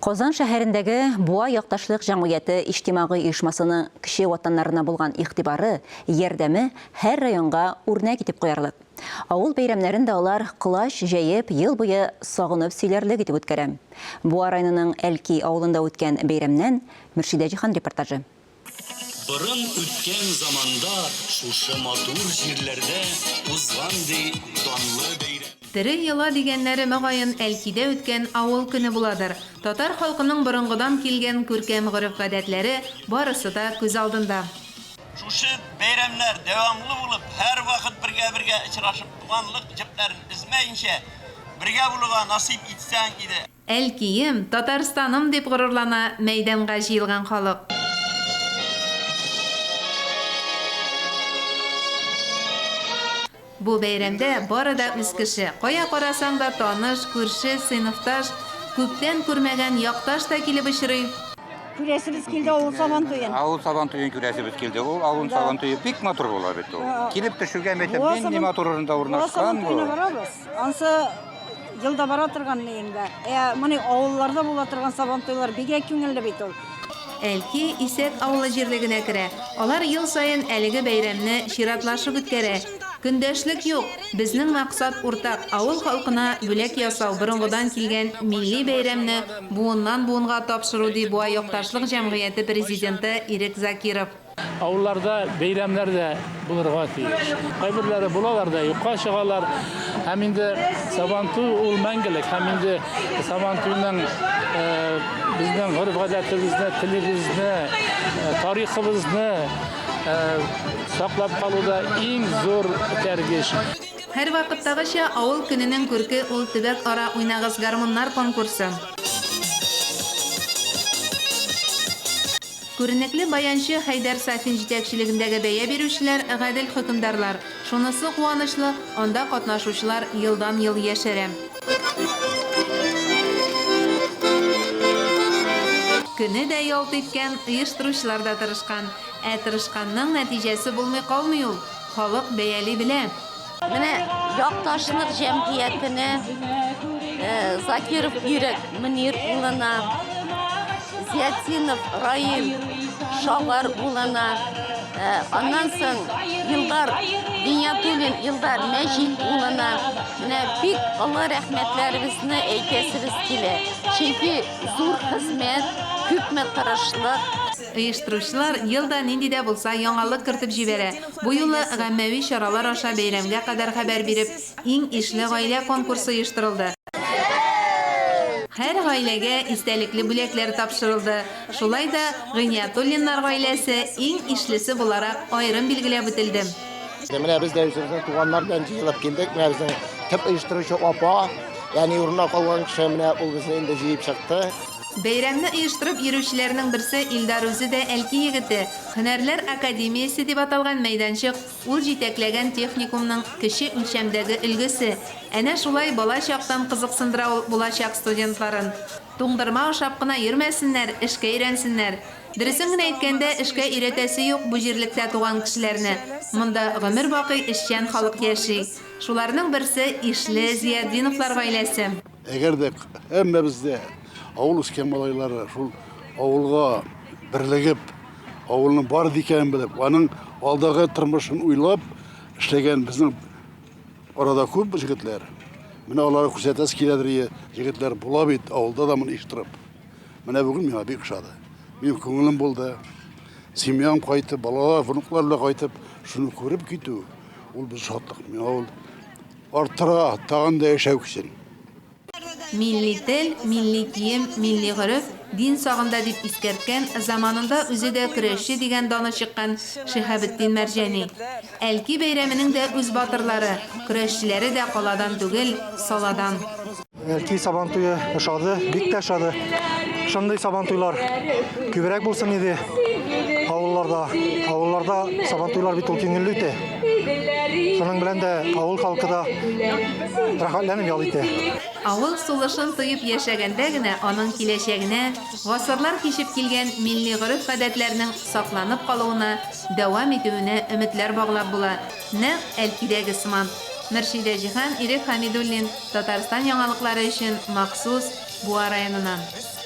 Казан шәһәрендәге Буа якташлык җәмгыяте иҗтимагый оешмасының кеше ватаннарына булган игътибары, ярдәме һәр районга үрнәк итеп куярлык. Авыл бәйрәмнәрендә алар кылач җәеп ел буе сагынып сөйләрлек итеп үткәрә. Буа районының Әлки авылында үткән бәйрәмнән Мөршидә Җихан репортажы. Бұрын үткен заманда шушы матур җирләрдә узган данлы бәйрәм. Тере йыла дигәннәре мөгаен Әлкидә үткән авыл көне буладыр. Татар халкының борынгыдан килгән күркәм гореф-гадәтләре барысы да күз алдында. Шушы бәйрәмнәр дәвамлы булып, һәр вакыт бергә очрашып, туганлык җепләрен измәенчә бергә булуга насип итсәң иде. Әлкием, Татарстаным дип горурлана мәйданга җыелган халык. Бу бәйрәмдә бары да үз кеше, кая карасаң да таныш, күрше, сыйныфташ, күптән күрмәгән якташ та килеп очрый. Күрәсебез килде авыл сабан туен. Авыл сабан туен күрәсебез килде. Ул авыл сабан туе бик матур була бит ул. Килеп төшүгә мәктәп нинди матурында урнашкан бу. Ансы елда бара торган инде. Моны авылларда була торган сабан туйлар бик күңелле бит ул. Әлки Исәк авылы җирлегенә керә. Алар ел сайын әлеге бәйрәмне чиратлашып үткәрә. Көндәшлек юк. Безнең максат уртак. Авыл халкына бүләк ясау, борынгыдан килгән милли бәйрәмне буыннан буынга тапшыру ди Буа якташлык җәмгыяте президенты Ирек Закиров. Авылларда бәйрәмнәр дә булырга тиеш. Кайберләре булалар да, юкка чыгалар. Һәм инде Сабантуй ул мәңгелек. Һәм инде Сабантуйның безнең гореф-гадәтебезне, телебезне, тарихыбызны саклап калуда иң зур тәрбияш. Һәр вакыттагыча авыл көненең күрке ул төбәк ара уйнагыз гармуннар конкурсы. Күренекле баянчы Хайдар Сафин җитәкчелегендәге бәя бирүчеләр гадел хөкемдарлар. Шунысы куанычлы, анда катнашучылар елдан-ел яшәрә. Көне дә ялт иткән, оештыручылар да тырышкан. Тырышканның нәтиҗәсе булмый калмый ул. Халык бәяли белә. Менә якташлык җәмгыятене Закиров Ирек Мөнир улына, Зиятинов Раил Шагар улына, аннан соң Илдар Диниятуллин Илдар Мәҗит улына менә бик олы рәхмәтләребезне әйтәсебез килә. Чөнки зур хезмәт, күпме тырышлык. Оештыручылар елда нинди дә булса яңалык кертеп җибәрә. Бу юлы гаммәви чаралар аша бәйрәмгә кадәр хәбәр биреп, иң ишле гаилә конкурсы оештырылды. Һәр гаиләгә истәлекле бүләкләр тапшырылды. Шулай да Гыйниятуллиннар гаиләсе иң ишлесе буларак аерым билгеләп үтелде. Менә без дә туганнар белән җыелып килдек. Менә безнең төп оештыручы апа, ягъни урынга калган кеше менә ул безне инде җыеп чыкты. Бәйрәмне оештырып йөрүчеләрнең берсе Илдар үзе дә Әлки егете. Һөнәрләр академиясе дип аталган мәйданчык ул җитәкләгән техникумның кече үлчәмдәге өлгесе. Әнә шулай бала чактан кызыксындыра ул булачак студентларын. Туңдырма ашап кына йөрмәсеннәр, эшкә өйрәнсеннәр. Дөресен генә әйткәндә, эшкә өйрәтәсе юк бу җирлектә туган кешеләрне. Монда гомер бакый эшчән халык яши. Шуларның берсе ишле Зиятдиновлар гаиләсе. Әгәр дә һәммәбездә авыл үскән малайлары шул авылга берлегеп, авылның бар икәнен белеп, аның алдагы тормышын уйлап эшләгән безнең арада күп җегетләр. Менә аларга күрсәтәс киләдер, җегетләр була бит авылда да моны иштырып. Менә бүген миңа бик ошады. Минем күңелем булды. Семьям кайтып, балалар, внуклар белән кайтып, шуны күреп китү. Ул без шатлык. Миңа ул арттыра, тагын да яшәү өчен. Милли тел, милли кием, милли гореф, дин сагында дип искәрткән, заманында үзе дә көрәшче дигән даны чыккан Шиһабетдин Мәрҗани. Әлки бәйрәменең дә үз батырлары, көрәшчеләре дә каладан түгел, саладан. Әлки сабан туе ошады, бик тә ошады. Шундый сабан туйлар күбрәк булсын иде. Авылларда сабан туйлар бит ул күңелле үтә. Шуның белән дә авыл халкы да рәхәтләнеп ял итә. Авыл сулышын тоеп яшәгәндә генә аның киләчәгенә, гасырлар кичеп килгән милли гореф-гадәтләрнең сакланып калуына, дәвам итүенә өметләр баглап була. Нәкъ Әлкидәге сыман. Мөршидә Җихан, Ирек Хәмидуллин, Татарстан яңалыклары өчен махсус Буа районыннан.